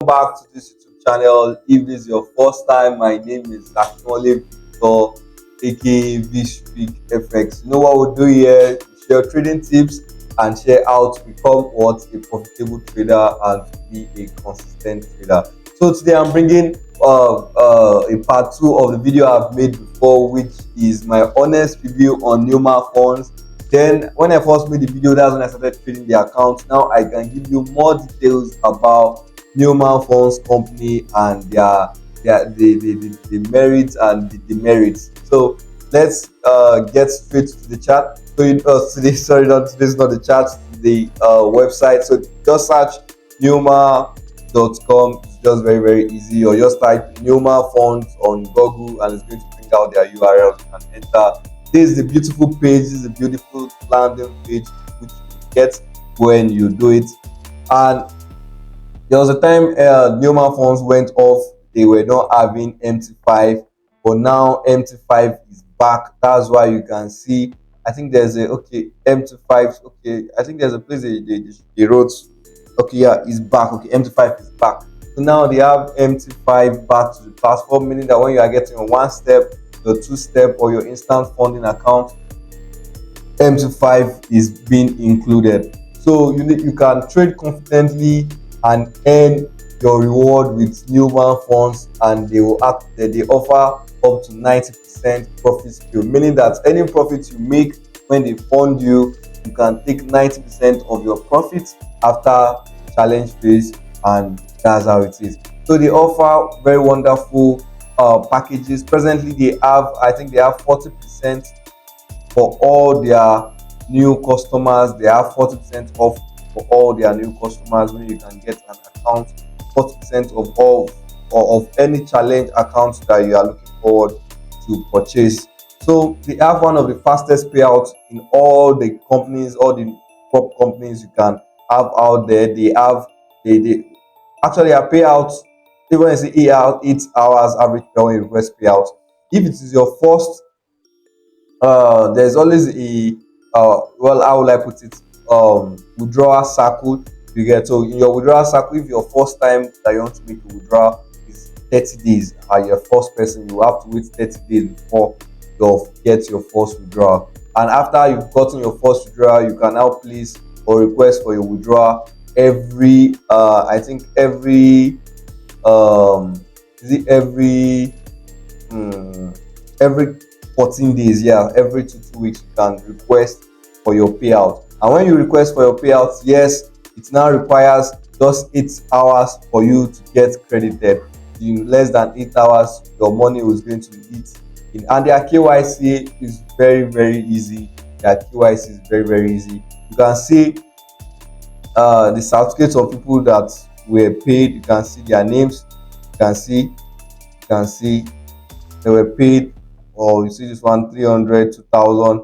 back to this YouTube channel. If this is your first time, my name is actually Victor, aka VstreakFx. You know what we'll do here? We share trading tips and share how to become what a profitable trader and to be a consistent trader. So today I'm bringing a part 2 of the video I've made before, which is my honest review on Neomaaa funds. Then when I first made the video, that's when I started trading the account. Now I can give you more details about Neomaaa funds company and the merits and the demerits. So let's get straight to the chat. So today, sorry, not today's not the chat, the website. So just search neomaaa.com. It's just very easy, or just type Neomaaa funds on Google and it's going to bring out their URL. You can enter. This is the beautiful page. This is a beautiful landing page which you get when you do it. And there was a time Neomaaa funds went off. They were not having MT5, but now MT5 is back. That's why you can see. I think there's a MT5. Okay, I think there's a place they wrote. Okay, yeah, it's back. Okay, MT5 is back. So now they have MT5 back to the platform, meaning that when you are getting a 1-step, your 2-step, or your instant funding account, MT5 is being included. So you can trade confidently and earn your reward with Neomaaa funds, and they offer up to 90% profit split, meaning that any profit you make when they fund you, you can take 90% of your profits after challenge phase, and that's how it is. So they offer very wonderful packages. Presently I think they have 40% for all their new customers. They have 40% off for all their new customers, when you can get an account 40% of all or of any challenge accounts that you are looking forward to purchase. So they have one of the fastest payouts in all the companies, all the prop companies you can have out there. They actually a payout, even when you say 8 hours average per request payout. If it is your first, there's always a well, how will I put it, withdrawal cycle you get. So in your withdrawal cycle, if your first time that you want to make a withdrawal is 30 days, and you're first person, you have to wait 30 days before you get your first withdrawal. And after you've gotten your first withdrawal, you can now place or request for your withdrawal every I think every is it every 14 days. Yeah, every 2 weeks you can request for your payout. And when you request for your payout, yes, it now requires just 8 hours for you to get credited. In less than 8 hours, your money is going to hit in. And their KYC is very easy. Their KYC is very easy. You can see the certificates of people that were paid. You can see their names. You can see they were paid. Or you see this one, 300, 2000.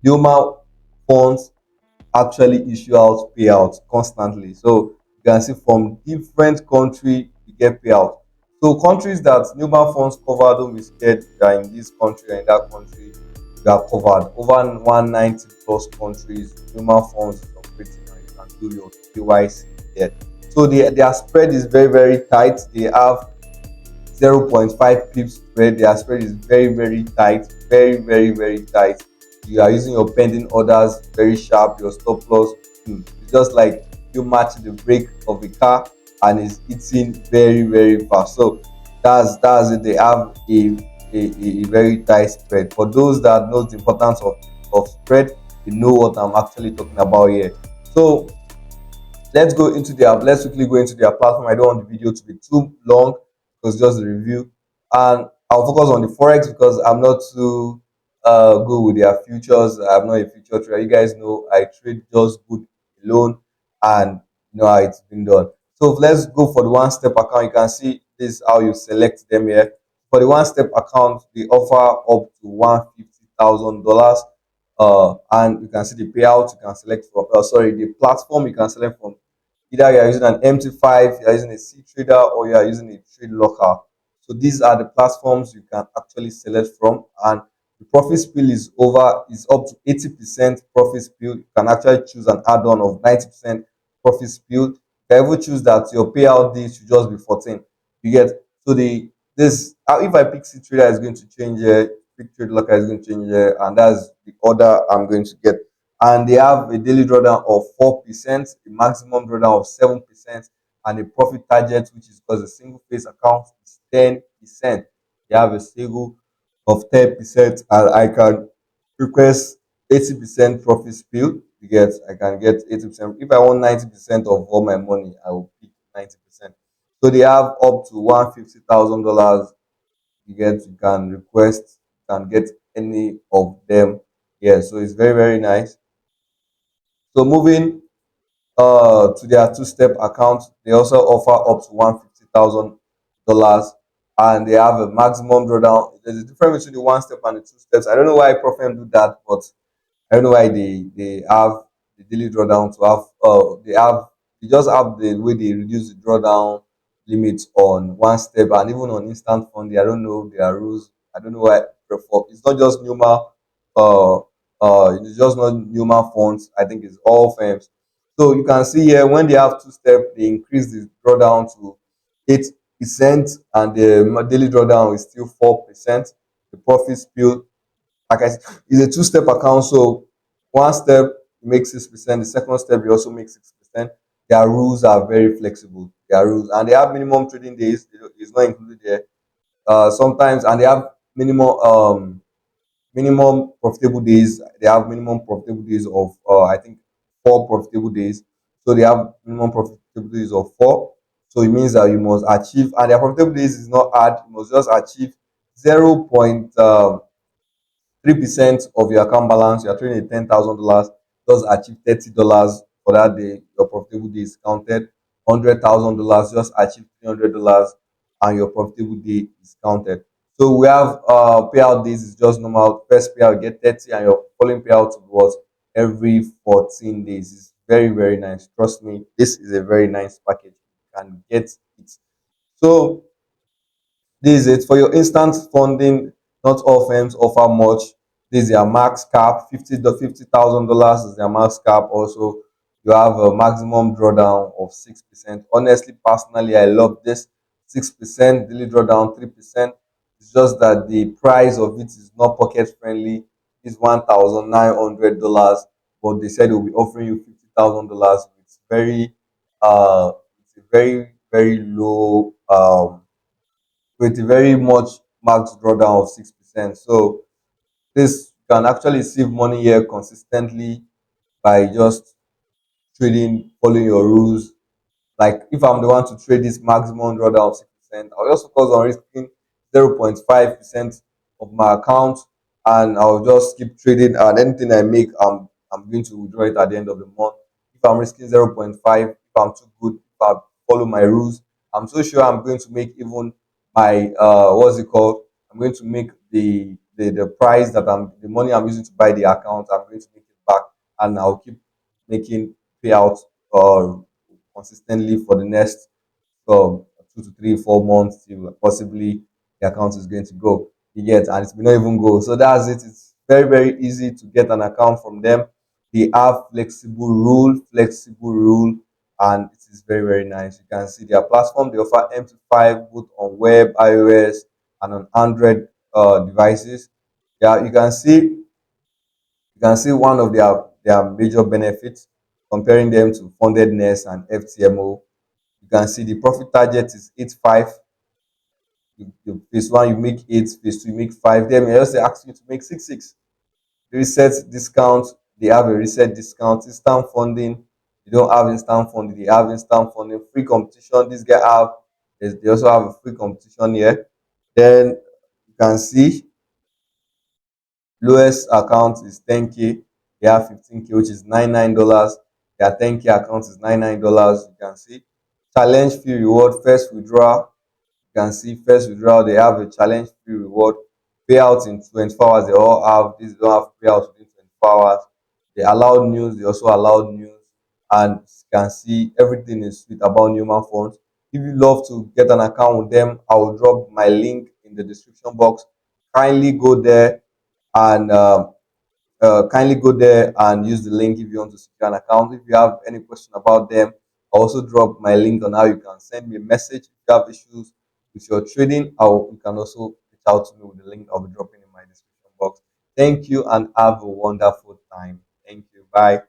Neomaaa funds actually issue out payouts constantly. So you can see from different country you get payout. So countries that Neomaaa funds cover, don't be scared. You are in this country or in that country, you are covered. Over 190 plus countries, Neomaaa funds is operating, and you can do your KYC there. So their spread is very tight. They have 0.5 pips spread. Their spread is very tight, very tight. You are using your pending orders very sharp. Your stop loss, it's just like you match the brake of a car, and it's hitting very fast. So that's it. They have a very tight spread. For those that know the importance of spread, you know what I'm actually talking about here. So let's quickly go into their platform. I don't want the video to be too long because just a review, and I'll focus on the Forex because I'm not too good with their futures. I'm not a future trader. You guys know I trade just good alone, and you know how it's been done. So let's go for the 1-step account. You can see this is how you select them here. For the 1-step account, they offer up to $150,000. And you can see the payout. You can select from the platform. You can select from either you are using an MT5, you are using a C trader, or you are using a trade locker. So these are the platforms you can actually select from, and the profit spill is up to 80% profit spill. You can actually choose an add-on of 90% profit spill. can even choose that your payout date should just be 14. You get, so the this if I pick C trader is going to change pick trade locker is going to change and that's the order I'm going to get. And they have a daily drawdown of 4%, a maximum drawdown of 7%, and a profit target, which is because a single phase account is 10%. They have a single of 10%, and I can request 80% profit spill. You get, I can get 80%. If I want 90% of all my money, I will pick 90%. So they have up to $150,000. You get, you can request, you can get any of them. Yeah, so it's very, very nice. So moving to their two-step account, they also offer up to $150,000, and they have a maximum drawdown. There's a difference between the one step and the two steps. I don't know why Profirm do that, but I don't know why they have the daily drawdown to have they just have the way they reduce the drawdown limits on one step and even on instant funding. I don't know their rules. I don't know why it's not just Neomaaa, uh it's just not Neomaaa funds. I think it's all firms. So you can see here when they have two step, they increase the drawdown to 8%, and the daily drawdown is still 4%. The profit spill, like I said, it's a two-step account. So one step you make 6%, the second step you also make 6%. Their rules are very flexible. Their rules, and they have minimum trading days. It's not included there. Sometimes, and they have minimum profitable days. They have minimum profitable days of I think 4 profitable days. So they have minimum profitable days of 4. So it means that you must achieve, and their profitable days is not hard. You must just achieve 0.3% of your account balance. You are trading at $10,000, just achieve $30 for that day. Your profitable day is counted. $100,000, just achieve $300, and your profitable day is counted. So we have payout days is just normal. First payout you get 30, and your following payout was every 14 days. It's very, very nice. Trust me, this is a very nice package. You can get it. So this is it for your instant funding. Not all firms offer much. This is their max cap. $50,000 is their max cap. Also, you have a maximum drawdown of 6%. Honestly, personally, I love this 6% daily drawdown, 3%. It's just that the price of it is not pocket friendly. It's $1,900, but they said they'll be offering you $50,000. It's it's a very, very low with a very much max drawdown of 6%. So this can actually save money here consistently by just trading, following your rules. Like if I'm the one to trade this maximum drawdown of 6%, I'll just focus on risking 0.5% of my account, and I'll just keep trading, and anything I make, I'm going to withdraw it at the end of the month. If I'm risking 0.5, if I'm too good, if I follow my rules, I'm so sure I'm going to make even my what's it called? I'm going to make the price that the money I'm using to buy the account, I'm going to make it back, and I'll keep making payouts consistently for the next um, 2 to 3, 4 months till possibly the account is going to go. You get, and it's may not even go. So that's it. It's very, very easy to get an account from them. They have flexible rule, and it is very, very nice. You can see their platform. They offer MP5 both on web, iOS, and on Android devices. Yeah, you can see one of their major benefits comparing them to fundedness and FTMO. You can see the profit target is 85. Phase one you make 8, phase two you make 5. Then they also ask you to make 6. Reset discount, they have a reset discount. Instant funding, you don't have instant funding, they have instant funding. Free competition, this guy have, they also have a free competition here. Then you can see lowest account is 10K. They have 15K, which is $99. Their 10K account is $99. You can see challenge fee reward, first withdrawal. You can see first withdrawal, they have a challenge fee reward. Payout in 24 hours, they all have this. Don't have payouts within 24 hours. They allow news, they also allow news. And you can see everything is sweet about Neomaaa Funds. If you love to get an account with them, I will drop my link in the description box. Kindly go there and kindly go there and use the link if you want to secure an account. If you have any question about them I'll also drop my link on how you can send me a message if you have issues with your trading. Or you can also reach out to me with the link I'll be dropping in my description box. Thank you and have a wonderful time. Thank you. Bye.